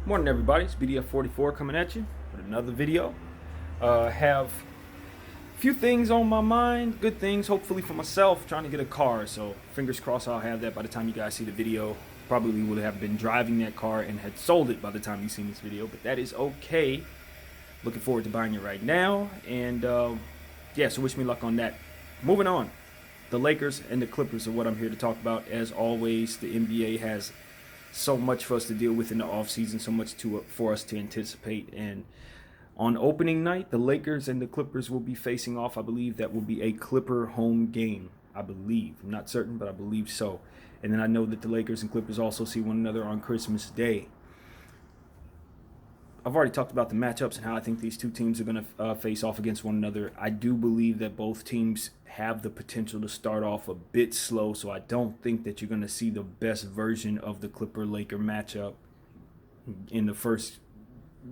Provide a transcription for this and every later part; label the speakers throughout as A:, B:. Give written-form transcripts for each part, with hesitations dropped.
A: Morning, everybody. It's BDF44 coming at you with another video. Have a few things on my mind, good things, hopefully for myself. Trying to get a car, so fingers crossed I'll have that by the time you guys see the video. Probably would have been driving that car and had sold it by the time you seen this video, but that is okay. Looking forward to buying it right now, and yeah, so wish me luck on that. Moving on, the Lakers and the Clippers are what I'm here to talk about. As always, the NBA has so much for us to deal with in the offseason, so much for us to anticipate. And on opening night, the Lakers and the Clippers will be facing off. I believe that will be a Clipper home game. I believe. I'm not certain, but I believe so. And then I know that the Lakers and Clippers also see one another on Christmas Day. I've already talked about the matchups and how I think these two teams are going to face off against one another. I do believe that both teams have the potential to start off a bit slow, so I don't think that you're going to see the best version of the Clipper-Laker matchup in the first,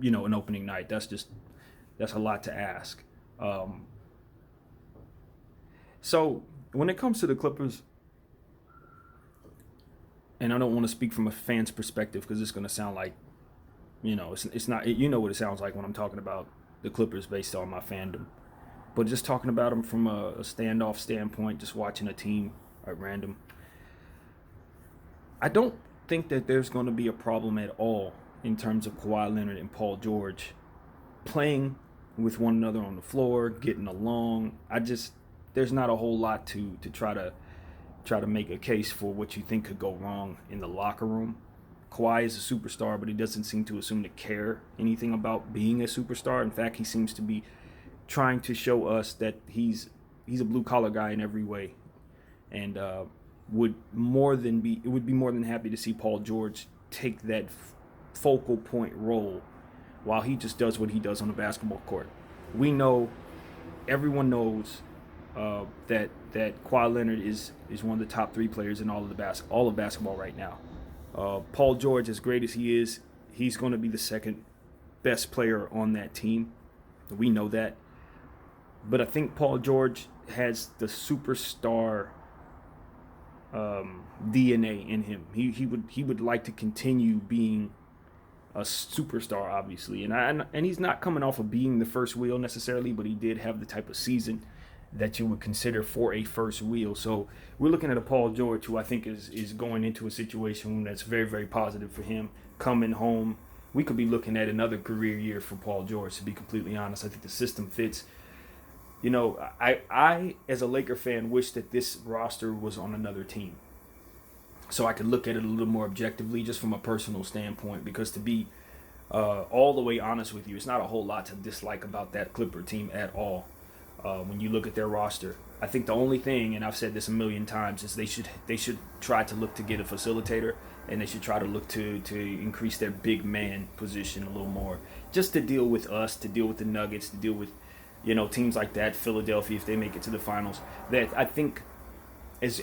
A: an opening night. That's a lot to ask. So when it comes to the Clippers, and I don't want to speak from a fan's perspective because it's going to sound like, it's not. You know what it sounds like when I'm talking about the Clippers based on my fandom. But just talking about them from a standoff standpoint, just watching a team at random, I don't think that there's going to be a problem at all in terms of Kawhi Leonard and Paul George playing with one another on the floor, getting along. There's not a whole lot to try to make a case for what you think could go wrong in the locker room. Kawhi is a superstar, but he doesn't seem to assume to care anything about being a superstar. In fact, he seems to be trying to show us that he's a blue collar guy in every way, and would be more than happy to see Paul George take that focal point role while he just does what he does on the basketball court. Everyone knows that Kawhi Leonard is one of the top three players in all of basketball right now. Paul George, as great as he is, he's going to be the second best player on that team. We know that. But I think Paul George has the superstar DNA in him. He would like to continue being a superstar, obviously. And he's not coming off of being the first wheel necessarily, but he did have the type of season that you would consider for a first wheel. So we're looking at a Paul George who I think is going into a situation that's very, very positive for him. Coming home, we could be looking at another career year for Paul George, to be completely honest. I think the system fits. I as a Laker fan wish that this roster was on another team, so I could look at it a little more objectively, just from a personal standpoint. Because to be all the way honest with you, it's not a whole lot to dislike about that Clipper team at all. When you look at their roster, I think the only thing, and I've said this a million times, is they should try to look to get a facilitator, and they should try to look to increase their big man position a little more, just to deal with us, to deal with the Nuggets, to deal with teams like that, Philadelphia, if they make it to the finals. That I think, as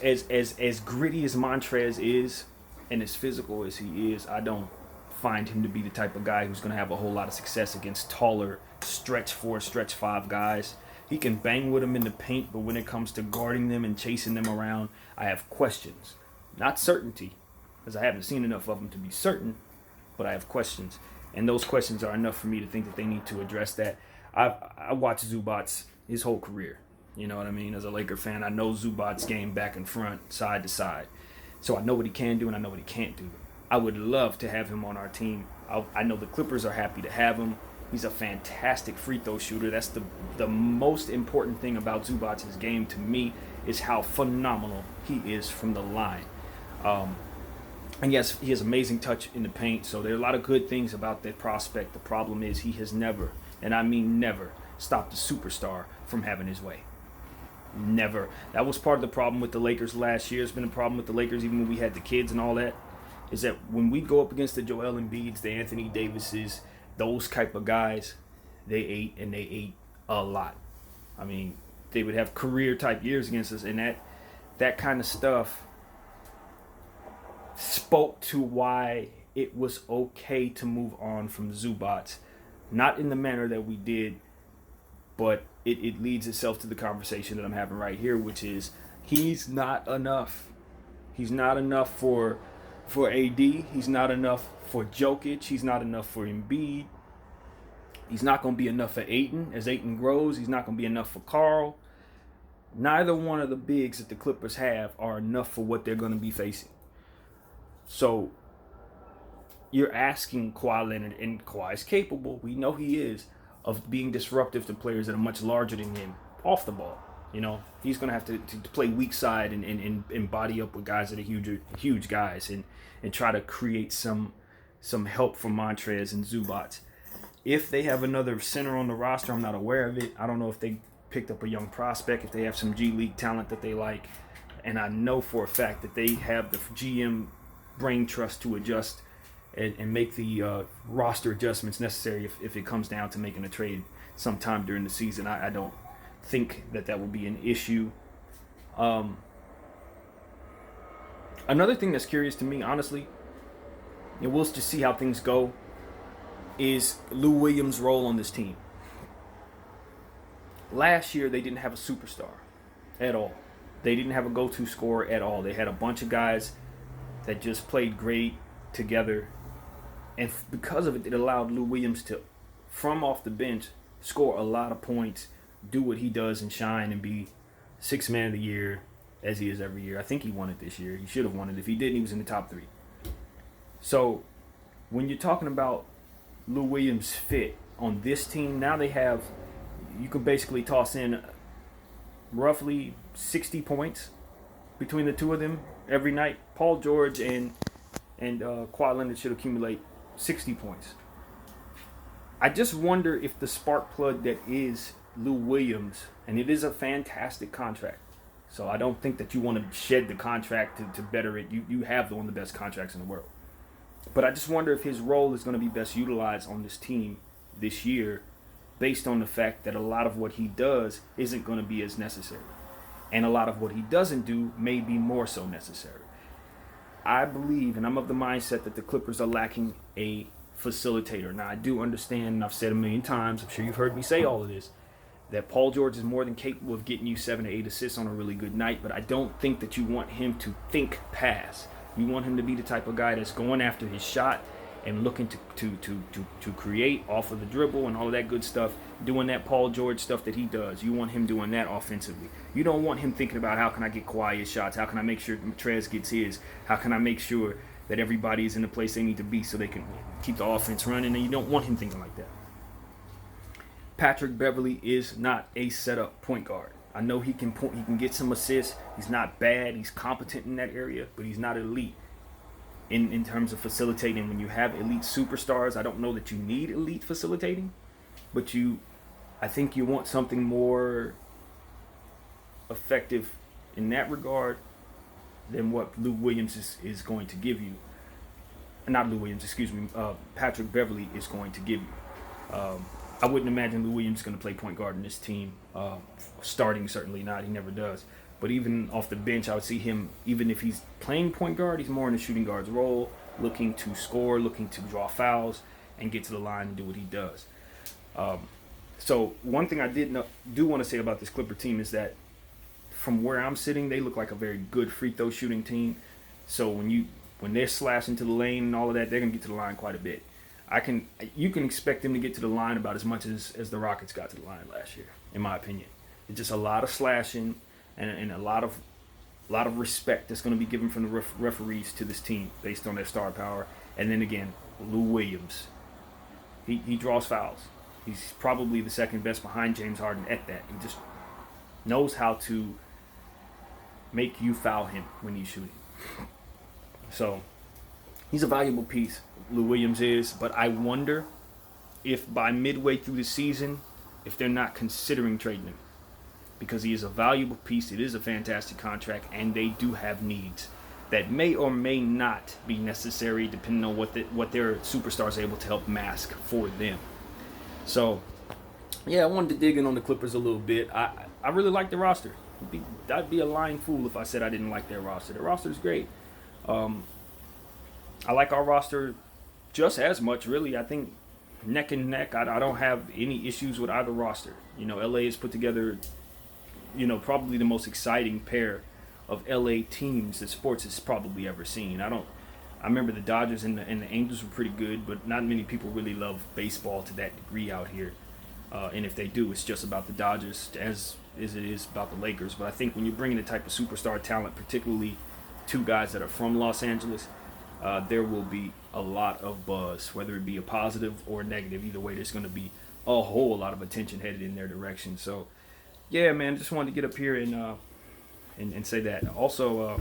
A: gritty as Montrez is, and as physical as he is, I don't find him to be the type of guy who's going to have a whole lot of success against taller stretch 4, stretch 5 guys. He can bang with them in the paint, but when it comes to guarding them and chasing them around, I have questions. Not certainty, because I haven't seen enough of them to be certain, but I have questions. And those questions are enough for me to think that they need to address that. I watched Zubac his whole career. You know what I mean? As a Laker fan, I know Zubac's game back and front, side to side. So I know what he can do and I know what he can't do. I would love to have him on our team. I know the Clippers are happy to have him. He's a fantastic free throw shooter. That's the most important thing about Zubac's game to me, is how phenomenal he is from the line. And yes, he has amazing touch in the paint. So there are a lot of good things about that prospect. The problem is he has never, and I mean never, stopped a superstar from having his way. Never. That was part of the problem with the Lakers last year. It's been a problem with the Lakers even when we had the kids and all that, is that when we go up against the Joel Embiids, the Anthony Davises, those type of guys, they ate a lot. I mean, they would have career type years against us, and that kind of stuff spoke to why it was okay to move on from Zubac. Not in the manner that we did, but it leads itself to the conversation that I'm having right here, which is he's not enough. He's not enough for for AD. He's not enough for Jokic. He's not enough for Embiid. He's not going to be enough for Ayton. As Ayton grows, he's not going to be enough for Karl. Neither one of the bigs that the Clippers have are enough for what they're going to be facing. So you're asking Kawhi Leonard, and Kawhi is capable, we know he is, of being disruptive to players that are much larger than him off the ball. You know, he's going to have to play weak side and body up with guys that are huge guys and try to create some help for Montrez and Zubac. If they have another center on the roster, I'm not aware of it. I don't know if they picked up a young prospect, if they have some G League talent that they like. And I know for a fact that they have the GM brain trust to adjust and make the roster adjustments necessary if it comes down to making a trade sometime during the season. I don't think that will be an issue. Another thing that's curious to me, honestly, and we'll just see how things go, is Lou Williams' role on this team. Last year, they didn't have a superstar at all. They didn't have a go-to scorer at all. They had a bunch of guys that just played great together. And because of it, it allowed Lou Williams to, from off the bench, score a lot of points, do what he does and shine and be sixth man of the year as he is every year. I think he won it this year. He should have won it. If he didn't, he was in the top 3. So when you're talking about Lou Williams' fit on this team, now they have, you can basically toss in roughly 60 points between the two of them every night. Paul George and Kawhi Leonard should accumulate 60 points. I just wonder if the spark plug that is Lou Williams, and it is a fantastic contract, so I don't think that you want to shed the contract to better it. You have one of the best contracts in the world. But I just wonder if his role is going to be best utilized on this team this year based on the fact that a lot of what he does isn't going to be as necessary. And a lot of what he doesn't do may be more so necessary. I believe, and I'm of the mindset, that the Clippers are lacking a facilitator. Now, I do understand, and I've said a million times, I'm sure you've heard me say all of this, that Paul George is more than capable of getting you 7 to 8 assists on a really good night, but I don't think that you want him to think pass. You want him to be the type of guy that's going after his shot and looking to create off of the dribble and all of that good stuff, doing that Paul George stuff that he does. You want him doing that offensively. You don't want him thinking about how can I get Kawhi his shots, how can I make sure Trez gets his, how can I make sure that everybody is in the place they need to be so they can keep the offense running, and you don't want him thinking like that. Patrick Beverley is not a setup point guard. I know he can get some assists. He's not bad. He's competent in that area, but he's not elite in terms of facilitating. When you have elite superstars, I don't know that you need elite facilitating, but I think you want something more effective in that regard than what Lou Williams is going to give you. Not Lou Williams, excuse me. Patrick Beverley is going to give you. I wouldn't imagine Lou Williams is going to play point guard in this team. Starting, certainly not. He never does. But even off the bench, I would see him, even if he's playing point guard, he's more in the shooting guard's role, looking to score, looking to draw fouls, and get to the line and do what he does. So one thing I do want to say about this Clipper team is that from where I'm sitting, they look like a very good free throw shooting team. So when they're slashing to the lane and all of that, they're going to get to the line quite a bit. You can expect them to get to the line about as much as the Rockets got to the line last year, in my opinion. It's just a lot of slashing and a lot of respect that's going to be given from the referees to this team based on their star power. And then again, Lou Williams, he draws fouls. He's probably the second best behind James Harden at that. He just knows how to make you foul him when he's shooting. So he's a valuable piece, Lou Williams is, but I wonder if by midway through the season, if they're not considering trading him. Because he is a valuable piece, it is a fantastic contract, and they do have needs that may or may not be necessary depending on what their superstar is able to help mask for them. So, yeah, I wanted to dig in on the Clippers a little bit. I really like the roster. I'd be a lying fool if I said I didn't like their roster. The roster is great. I like our roster just as much, really. I think neck and neck. I don't have any issues with either roster. You know, LA has put together, probably the most exciting pair of LA teams that sports has probably ever seen. I I remember the Dodgers and the Angels were pretty good, but not many people really love baseball to that degree out here. And if they do, it's just about the Dodgers as it is about the Lakers. But I think when you're bringing the type of superstar talent, particularly two guys that are from Los Angeles, there will be a lot of buzz, whether it be a positive or negative. Either way, there's going to be a whole lot of attention headed in their direction. So, yeah, man, just wanted to get up here and say that. Also,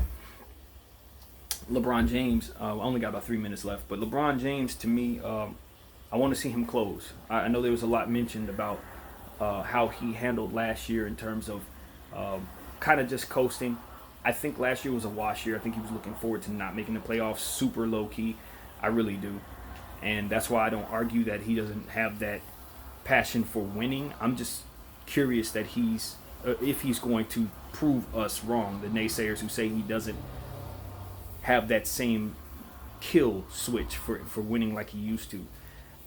A: LeBron James, I only got about 3 minutes left, but LeBron James, to me, I want to see him close. I know there was a lot mentioned about how he handled last year in terms of kind of just coasting. I think last year was a wash year. I think he was looking forward to not making the playoffs, super low-key. I really do. And that's why I don't argue that he doesn't have that passion for winning. I'm just curious that if he's going to prove us wrong, the naysayers who say he doesn't have that same kill switch for winning like he used to.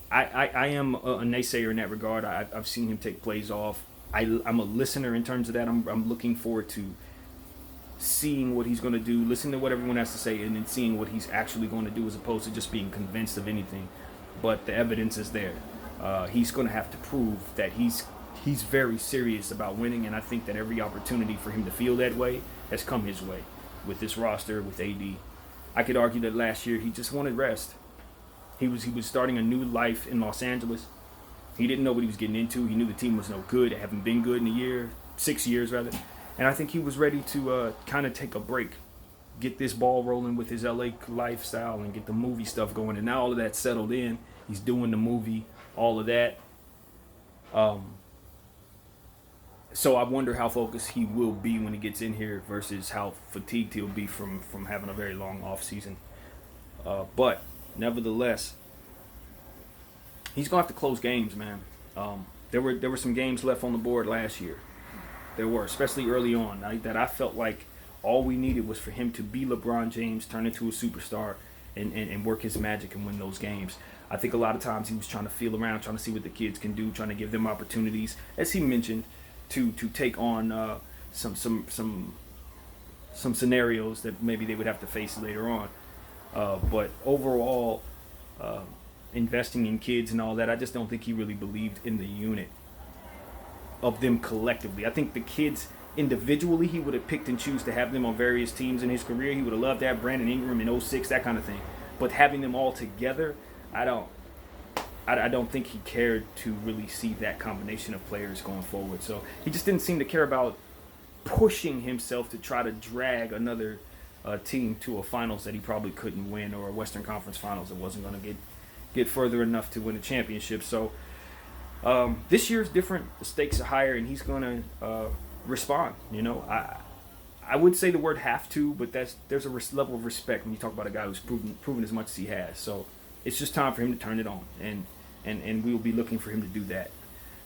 A: I am a naysayer in that regard. I've seen him take plays off. I'm a listener in terms of that. I'm looking forward to seeing what he's going to do, listening to what everyone has to say, and then seeing what he's actually going to do as opposed to just being convinced of anything. But the evidence is there. He's going to have to prove that he's very serious about winning, and I think that every opportunity for him to feel that way has come his way with this roster, with AD. I could argue that last year he just wanted rest. He was starting a new life in Los Angeles. He didn't know what he was getting into. He knew the team was no good. It hadn't been good in 6 years rather. And I think he was ready to kind of take a break, get this ball rolling with his LA lifestyle and get the movie stuff going. And now all of that's settled in. He's doing the movie, all of that. So I wonder how focused he will be when he gets in here versus how fatigued he'll be from having a very long off season. But nevertheless, he's gonna have to close games, man. There were some games left on the board last year. There were, especially early on, that I felt like all we needed was for him to be LeBron James, turn into a superstar, and work his magic and win those games. I think a lot of times he was trying to feel around, trying to see what the kids can do, trying to give them opportunities, as he mentioned, to take on some scenarios that maybe they would have to face later on. But overall, investing in kids and all that, I just don't think he really believed in the unit of them collectively. I think the kids individually, he would have picked and choose to have them on various teams in his career. He would have loved to have Brandon Ingram in 06, that kind of thing. But having them all together, I don't think he cared to really see that combination of players going forward. So he just didn't seem to care about pushing himself to try to drag another team to a finals that he probably couldn't win, or a Western Conference Finals that wasn't going to get further enough to win a championship. So this year's different. The stakes are higher, and he's going to respond. You know, I would say the word have to, but there's a level of respect when you talk about a guy who's proven as much as he has. So it's just time for him to turn it on, and we will be looking for him to do that.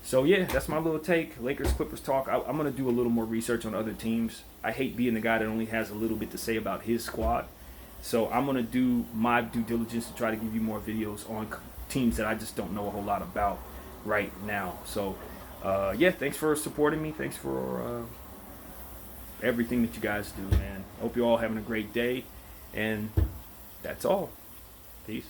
A: So yeah, that's my little take. Lakers Clippers talk. I'm gonna do a little more research on other teams. I hate being the guy that only has a little bit to say about his squad. So I'm gonna do my due diligence to try to give you more videos on teams that I just don't know a whole lot about right now. So yeah, thanks for supporting me. Thanks for everything that you guys do, man. Hope you're all having a great day, and that's all. Peace.